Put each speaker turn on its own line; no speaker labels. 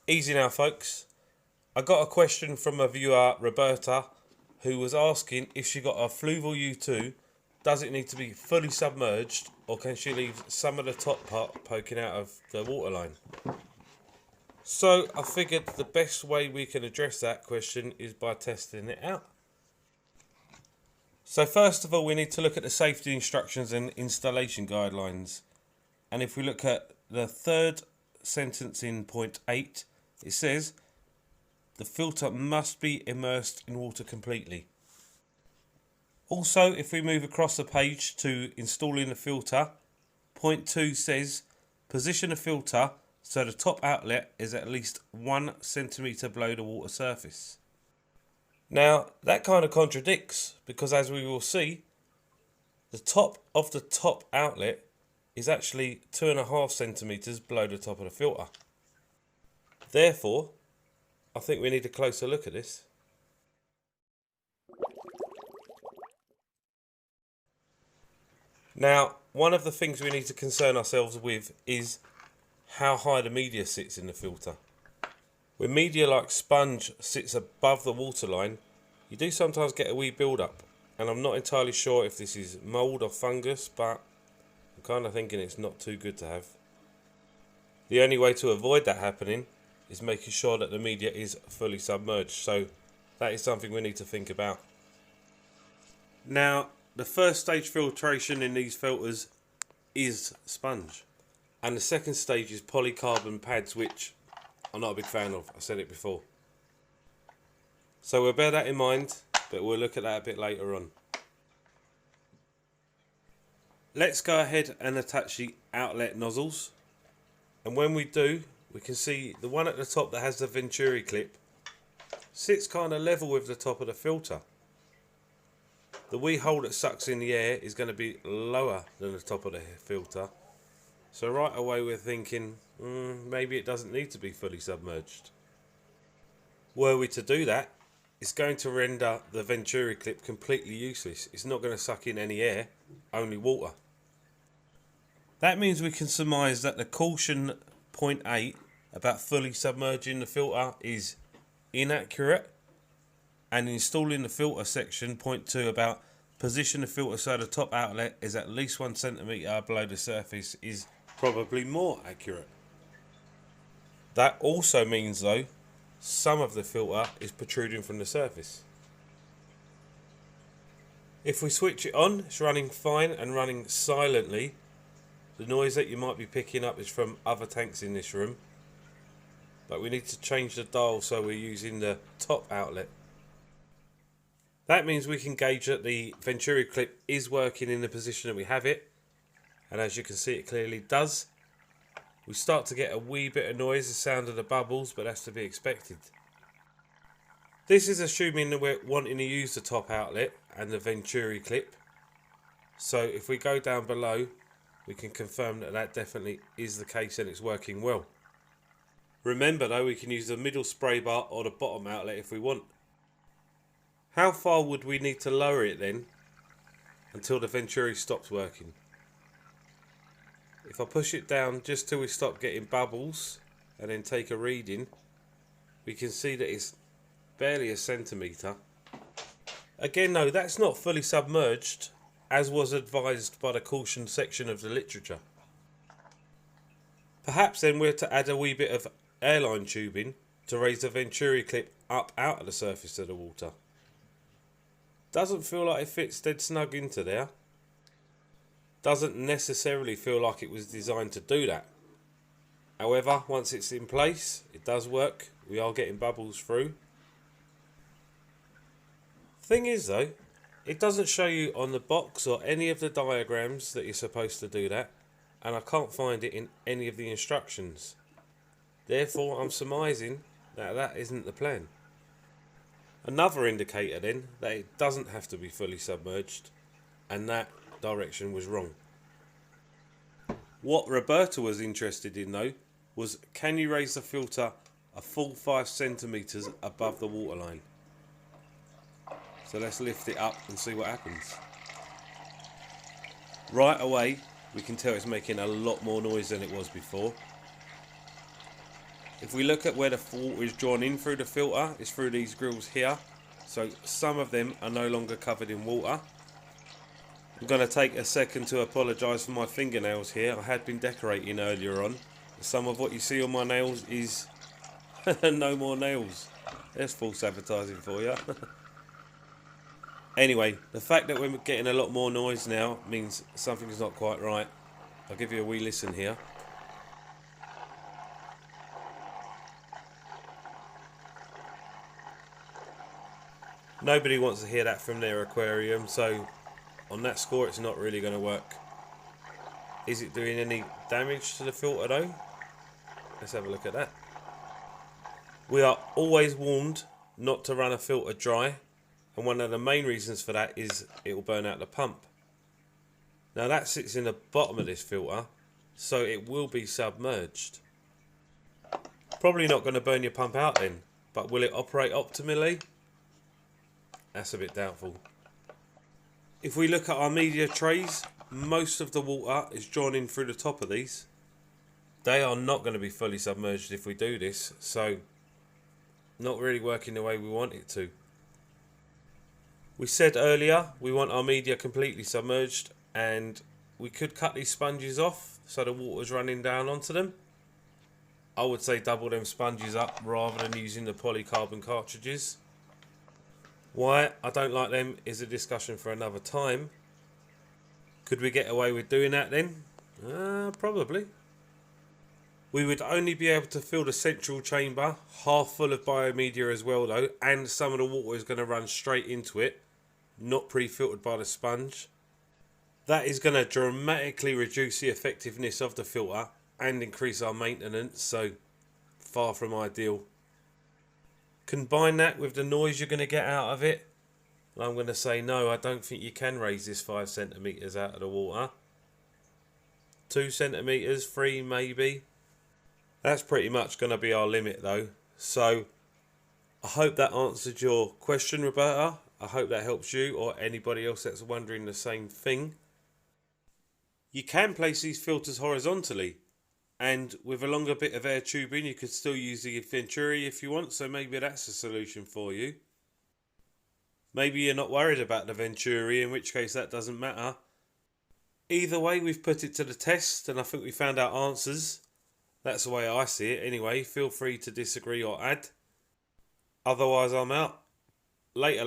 Easy now, folks. I got a question from a viewer, Roberta, who was asking if she got a Fluval U2, does it need to be fully submerged or can she leave some of the top part poking out of the waterline? So I figured the best way we can address that question is by testing it out. So first of all, we need to look at the safety instructions and installation guidelines. And if we look at the third sentence in point 8, it says the filter must be immersed in water completely. Also, if we move across the page to installing the filter, point 2 says position the filter so the top outlet is at least 1 centimetre below the water surface. Now that kind of contradicts, because as we will see, the top of the top outlet is actually 2.5 centimetres below the top of the filter. Therefore, I think we need a closer look at this. Now, one of the things we need to concern ourselves with is how high the media sits in the filter. When media like sponge sits above the waterline, you do sometimes get a wee build-up, and I'm not entirely sure if this is mould or fungus, but I'm kind of thinking it's not too good to have. The only way to avoid that happening is making sure that the media is fully submerged, so that is something we need to think about. Now, the first stage filtration in these filters is sponge, and the second stage is polycarbon pads, which I'm not a big fan of. I said it before. So we'll bear that in mind, but we'll look at that a bit later on. Let's go ahead and attach the outlet nozzles, and when we do, we can see the one at the top that has the venturi clip sits kind of level with the top of the filter. The wee hole that sucks in the air is going to be lower than the top of the filter, so right away we're thinking maybe it doesn't need to be fully submerged. Were we to do that, it's going to render the venturi clip completely useless. It's not going to suck in any air, only water. That means we can surmise that the caution point 8 about fully submerging the filter is inaccurate, and installing the filter section point 2 about position the filter so the top outlet is at least 1 centimetre below the surface is probably more accurate. That also means though some of the filter is protruding from the surface. If we switch it on, it's running fine and running silently. The noise that you might be picking up is from other tanks in this room, but we need to change the dial so we're using the top outlet. That means we can gauge that the venturi clip is working in the position that we have it, and as you can see it clearly does. We start to get a wee bit of noise, the sound of the bubbles, but that's to be expected. This is assuming that we're wanting to use the top outlet and the venturi clip, so if we go down below we can confirm that that definitely is the case and it's working well. Remember though, we can use the middle spray bar or the bottom outlet if we want. How far would we need to lower it then until the venturi stops working? If I push it down just till we stop getting bubbles and then take a reading, we can see that it's barely 1 centimetre. Again though, that's not fully submerged, as was advised by the caution section of the literature. Perhaps then we're to add a wee bit of airline tubing to raise the venturi clip up out of the surface of the water. Doesn't feel like it fits dead snug into there. Doesn't necessarily feel like it was designed to do that. However, once it's in place, it does work. We are getting bubbles through. Thing is though, it doesn't show you on the box or any of the diagrams that you're supposed to do that, and I can't find it in any of the instructions. Therefore, I'm surmising that that isn't the plan. Another indicator then that it doesn't have to be fully submerged, and that direction was wrong. What Roberta was interested in though was, can you raise the filter a full 5 centimetres above the waterline? So let's lift it up and see what happens. Right away we can tell it's making a lot more noise than it was before. If we look at where the water is drawn in through the filter, it's through these grills here. So some of them are no longer covered in water. I'm going to take a second to apologise for my fingernails here. I had been decorating earlier on. Some of what you see on my nails is no more nails. There's false advertising for you. Anyway, the fact that we're getting a lot more noise now means something's not quite right. I'll give you a wee listen here. Nobody wants to hear that from their aquarium, so on that score it's not really going to work. Is it doing any damage to the filter though? Let's have a look at that. We are always warned not to run a filter dry, and one of the main reasons for that is it will burn out the pump. Now that sits in the bottom of this filter, so it will be submerged. Probably not going to burn your pump out then, but will it operate optimally? That's a bit doubtful. If we look at our media trays, most of the water is drawn in through the top of these. They are not going to be fully submerged if we do this, so not really working the way we want it to. We said earlier we want our media completely submerged, and we could cut these sponges off so the water's running down onto them. I would say double them sponges up rather than using the polycarbon cartridges. Why I don't like them is a discussion for another time. Could we get away with doing that then? Probably. We would only be able to fill the central chamber half full of biomedia as well though, and some of the water is going to run straight into it, not pre-filtered by the sponge. That is going to dramatically reduce the effectiveness of the filter and increase our maintenance, so far from ideal. Combine that with the noise you're going to get out of it, and I'm going to say no, I don't think you can raise this 5 centimetres out of the water. 2 centimetres, 3 maybe. That's pretty much going to be our limit though. So I hope that answered your question, Roberta. I hope that helps you or anybody else that's wondering the same thing. You can place these filters horizontally, and with a longer bit of air tubing you could still use the venturi if you want, so maybe that's a solution for you. Maybe you're not worried about the venturi, in which case that doesn't matter. Either way, we've put it to the test and I think we found our answers. That's the way I see it anyway. Feel free to disagree or add. Otherwise I'm out. Later.